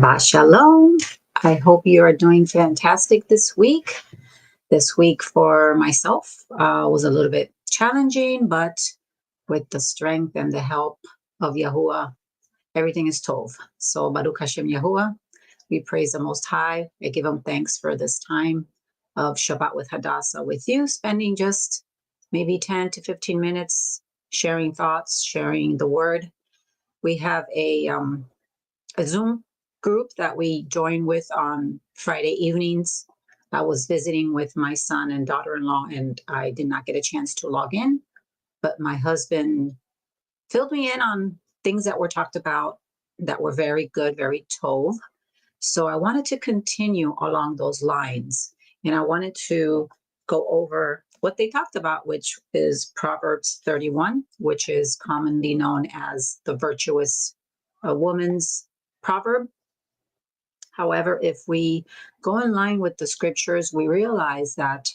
Shabbat Shalom. I hope you are doing fantastic this week. This week for myself was a little bit challenging, but with the strength and the help of Yahuwah, everything is tov. So Baruch Hashem Yahuwah, we praise the Most High. I give him thanks for this time of Shabbat with Hadassah with you, spending just maybe 10 to 15 minutes sharing thoughts, sharing the word. We have a Zoom group that we join with on Friday evenings. I was visiting with my son and daughter-in-law, and I did not get a chance to log in, but my husband filled me in on things that were talked about that were very good, very tov. So I wanted to continue along those lines, and I wanted to go over what they talked about, which is Proverbs 31, which is commonly known as the virtuous woman's proverb. However, if we go in line with the scriptures, we realize that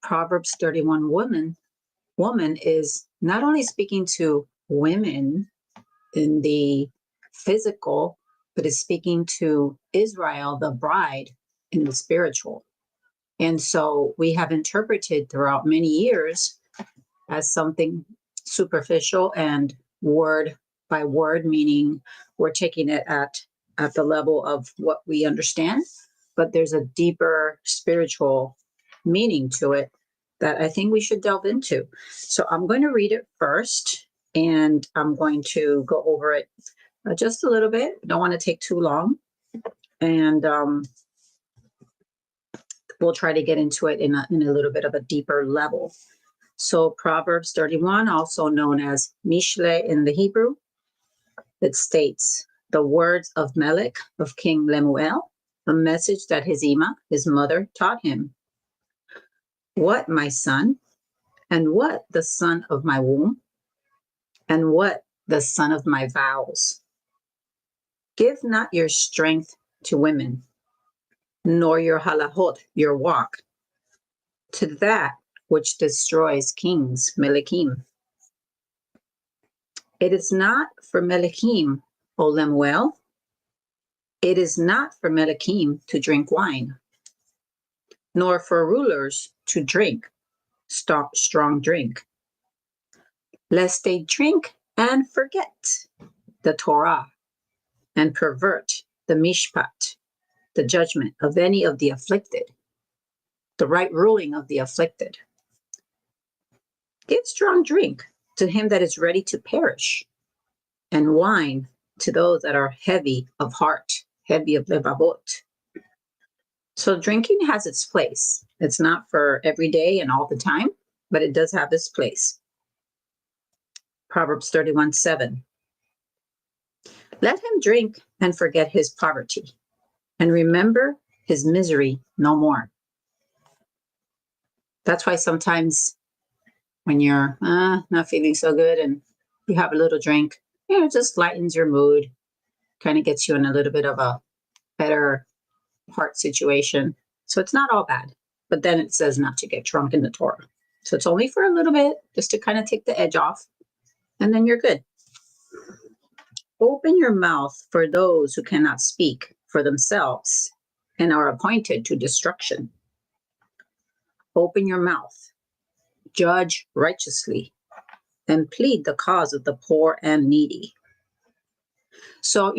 Proverbs 31 woman is not only speaking to women in the physical, but is speaking to Israel, the bride, in the spiritual. And so we have interpreted throughout many years as something superficial and word by word, meaning we're taking it at the level of what we understand, but there's a deeper spiritual meaning to it that I think we should delve into. So I'm going to read it first, and I'm going to go over it just a little bit. Don't want to take too long, and we'll try to get into it in a little bit of a deeper level. So Proverbs 31, also known as Mishle in the Hebrew, it states, the words of Melech, of King Lemuel, a message that his mother, taught him. What, my son, and what the son of my womb, and what the son of my vows? Give not your strength to women, nor your halahot, your walk, to that which destroys kings, Melechim. It is not for Melechim, O Lemuel, it is not for Melechim to drink wine, nor for rulers to drink strong drink, lest they drink and forget the Torah and pervert the mishpat, the judgment of any of the afflicted, the right ruling of the afflicted. Give strong drink to him that is ready to perish, and wine to those that are heavy of heart, heavy of levavot. So drinking has its place. It's not for every day and all the time, but it does have its place. Proverbs 31:7. Let him drink and forget his poverty, and remember his misery no more. That's why sometimes when you're not feeling so good and you have a little drink, it just lightens your mood, kind of gets you in a little bit of a better heart situation. So it's not all bad, but then it says not to get drunk in the Torah. So it's only for a little bit, just to kind of take the edge off, and then you're good. Open your mouth for those who cannot speak for themselves and are appointed to destruction. Open your mouth, judge righteously, and plead the cause of the poor and needy. So,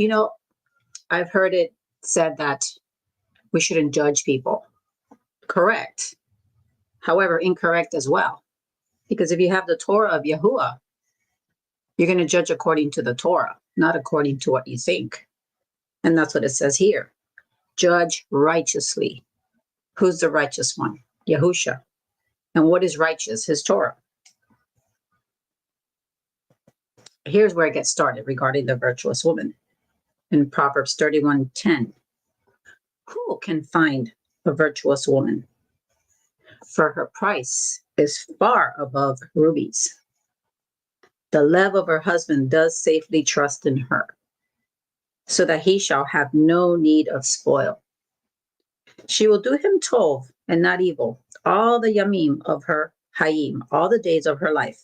I've heard it said that we shouldn't judge people. Correct. However, incorrect as well. Because if you have the Torah of Yahuwah, you're going to judge according to the Torah, not according to what you think. And that's what it says here. Judge righteously. Who's the righteous one? Yahusha. And what is righteous? His Torah. Here's where it gets started regarding the virtuous woman. In Proverbs 31:10. Who can find a virtuous woman? For her price is far above rubies. The love of her husband does safely trust in her, so that he shall have no need of spoil. She will do him tov and not evil, all the yamim of her hayim, all the days of her life.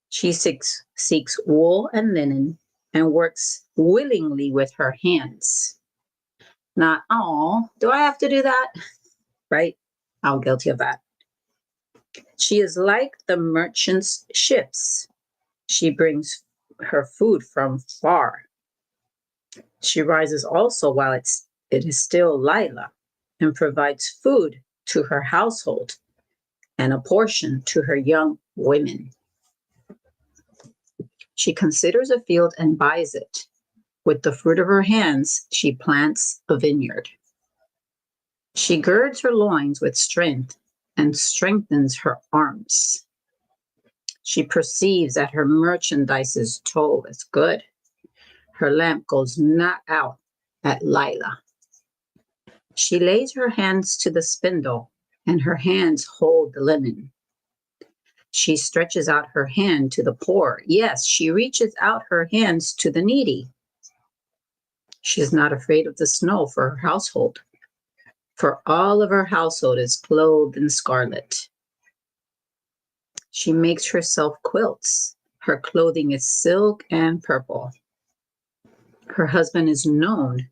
She seeks wool and linen, and works willingly with her hands. Not, oh, do I have to do that? Right? I'm guilty of that. She is like the merchant's ships. She brings her food from far. She rises also while it is still light and provides food to her household and a portion to her young women. She considers a field and buys it. With the fruit of her hands, she plants a vineyard. She girds her loins with strength and strengthens her arms. She perceives that her merchandise's toll is good. Her lamp goes not out at Lila. She lays her hands to the spindle, and her hands hold the linen. She stretches out her hand to the poor. Yes, she reaches out her hands to the needy. She is not afraid of the snow for her household, for all of her household is clothed in scarlet. She makes herself quilts. Her clothing is silk and purple. Her husband is known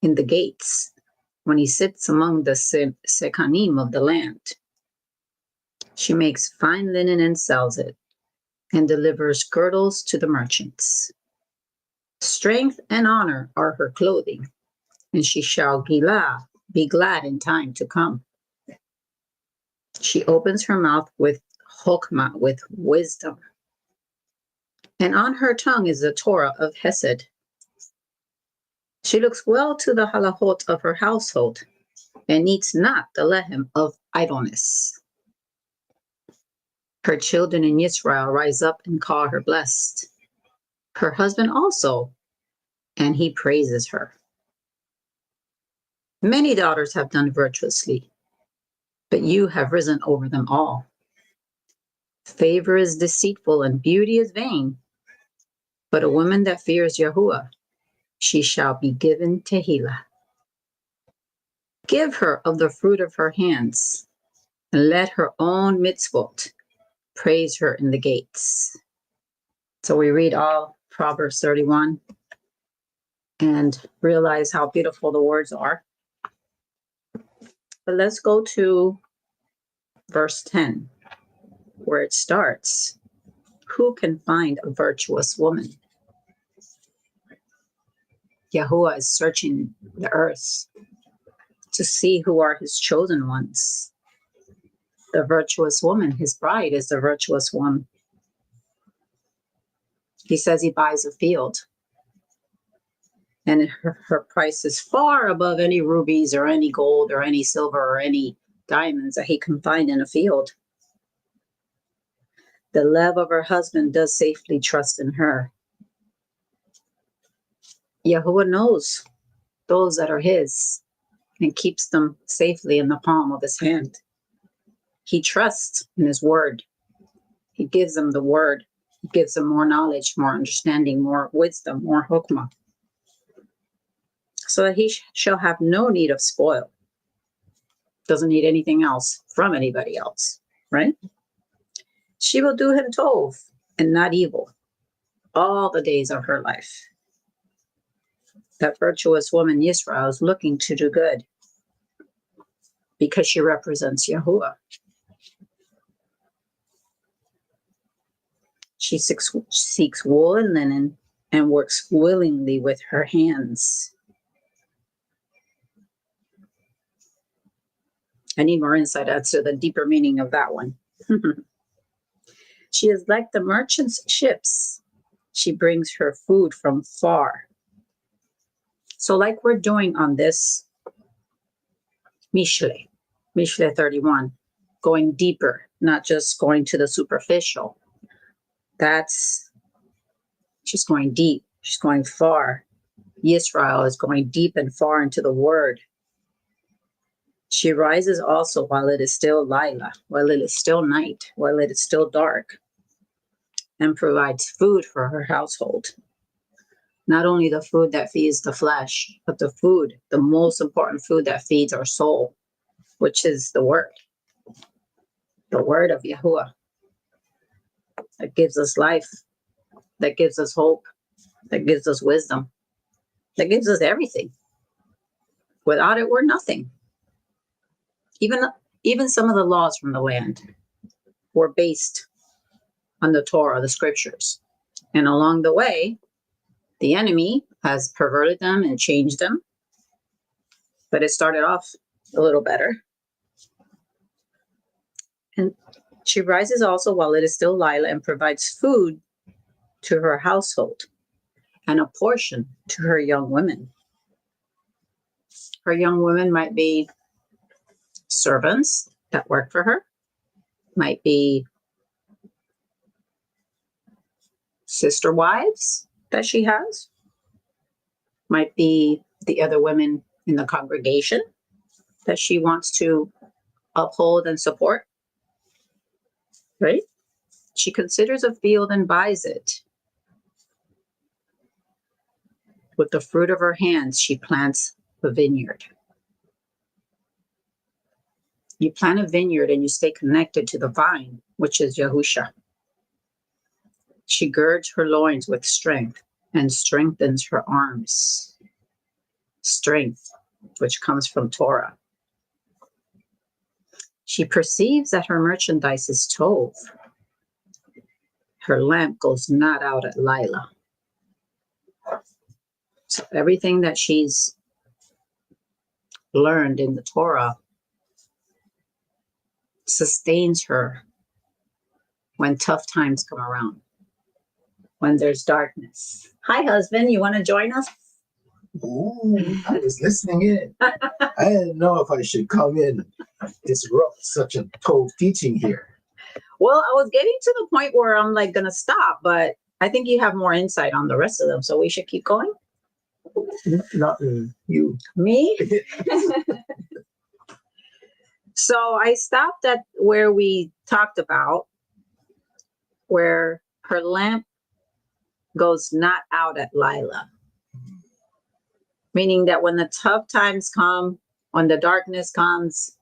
in the gates when he sits among the sekanim of the land. She makes fine linen and sells it, and delivers girdles to the merchants. Strength and honor are her clothing, and she shall be glad in time to come. She opens her mouth with chokmah, with wisdom, and on her tongue is the Torah of Hesed. She looks well to the halachot of her household, and eats not the lehem of idleness. Her children in Israel rise up and call her blessed. Her husband also, and he praises her. Many daughters have done virtuously, but you have risen over them all. Favor is deceitful and beauty is vain, but a woman that fears Yahuwah, she shall be given Tehillah. Give her of the fruit of her hands, and let her own mitzvot praise her in the gates. So we read all Proverbs 31 and realize how beautiful the words are. But let's go to verse 10, where it starts. Who can find a virtuous woman? Yahuwah is searching the earth to see who are his chosen ones. The virtuous woman, his bride, is the virtuous one. He says he buys a field, and her price is far above any rubies or any gold or any silver or any diamonds that he can find in a field. The love of her husband does safely trust in her. Yahuwah knows those that are his and keeps them safely in the palm of his hand. He trusts in his word. He gives them the word. He gives them more knowledge, more understanding, more wisdom, more chokmah, so that he shall have no need of spoil. Doesn't need anything else from anybody else, right? She will do him tov and not evil all the days of her life. That virtuous woman, Yisrael, is looking to do good because she represents Yahuwah. She seeks wool and linen and works willingly with her hands. I need more insight as to the deeper meaning of that one. She is like the merchant's ships. She brings her food from far. So like we're doing on this Mishle 31, going deeper, not just going to the superficial. That's, she's going deep. She's going far. Yisrael is going deep and far into the word. She rises also while it is still Lila, while it is still night, while it is still dark, and provides food for her household. Not only the food that feeds the flesh, but the food, the most important food that feeds our soul, which is the word of Yahuwah, that gives us life, that gives us hope, that gives us wisdom, that gives us everything. Without it, we're nothing. Even some of the laws from the land were based on the Torah, the scriptures. And along the way, the enemy has perverted them and changed them. But it started off a little better. And she rises also while it is still light and provides food to her household and a portion to her young women. Her young women might be servants that work for her, might be sister wives that she has, might be the other women in the congregation that she wants to uphold and support, right? She considers a field and buys it. With the fruit of her hands, she plants a vineyard. You plant a vineyard and you stay connected to the vine, which is Yahusha. She girds her loins with strength and strengthens her arms. Strength, which comes from Torah. She perceives that her merchandise is tov. Her lamp goes not out at Lila. So everything that she's learned in the Torah sustains her when tough times come around, when there's darkness. Hi, husband. You want to join us? Ooh, I was listening in. I didn't know if I should come in and disrupt such a told teaching here. Well, I was getting to the point where I'm like going to stop, but I think you have more insight on the rest of them, so we should keep going. Not you. Me? So I stopped at where we talked about where her lamp goes not out at Lila. Meaning that when the tough times come, when the darkness comes,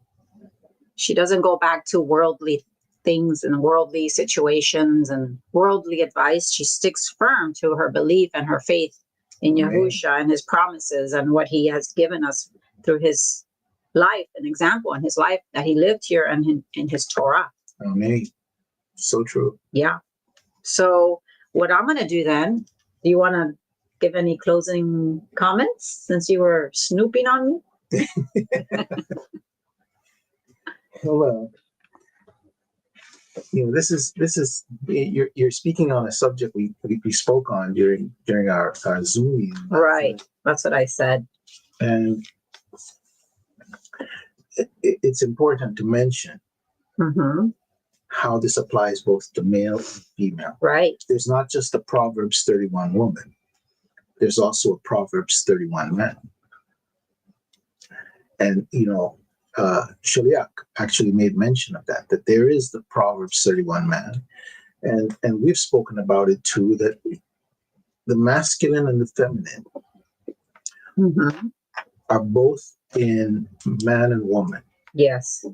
she doesn't go back to worldly things and worldly situations and worldly advice. She sticks firm to her belief and her faith in Yahusha and his promises and what he has given us through his life, an example in his life that he lived here and in his Torah. Amen. So true. Yeah. So what I'm going to do then, do you want to give any closing comments since you were snooping on me? Well, this is you're speaking on a subject we spoke on during our Zoom meeting. Right. That's what I said. And it's important to mention how this applies both to male and female. Right. There's not just a Proverbs 31 woman. There's also a Proverbs 31 man. And, Shaliak actually made mention of that there is the Proverbs 31 man. And we've spoken about it too, that the masculine and the feminine are both in man and woman. Yes.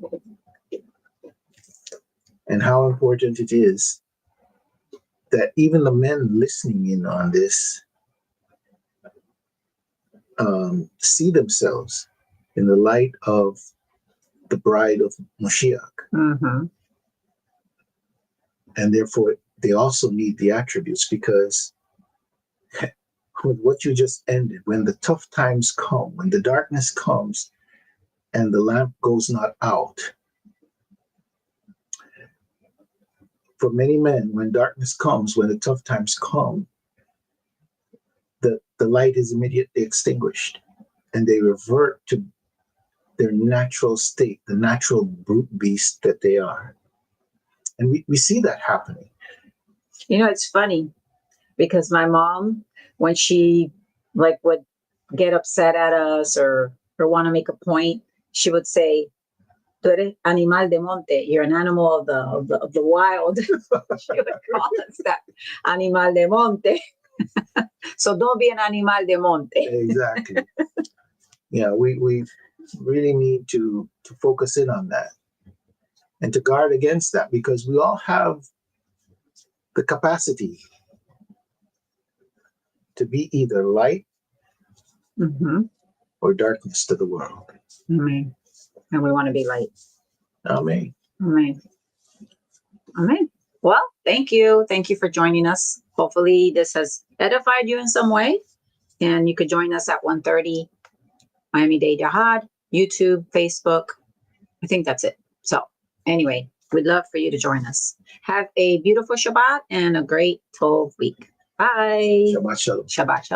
And how important it is that even the men listening in on this see themselves in the light of the bride of Moshiach. And therefore, they also need the attributes, because with what you just ended, when the tough times come, when the darkness comes and the lamp goes not out, for many men, when darkness comes, when the tough times come, the light is immediately extinguished and they revert to their natural state, the natural brute beast that they are. And we see that happening. It's funny because my mom, when she would get upset at us or want to make a point, she would say, "Tú eres animal de monte. You're an animal of the wild." She would call us that, animal de monte. So don't be an animal de monte. Exactly. Yeah, we really need to focus in on that and to guard against that, because we all have the capacity to be either light Mm-hmm. or darkness to the world. Amen. And we want to be light. Amen. Amen. Amen. Well, thank you. Thank you for joining us. Hopefully this has edified you in some way. And you could join us at 1:30 Miami-Dade Jihad, YouTube, Facebook. I think that's it. So anyway, we'd love for you to join us. Have a beautiful Shabbat and a great Tov week. Bye. Shabbat shalom. Shabbat shalom.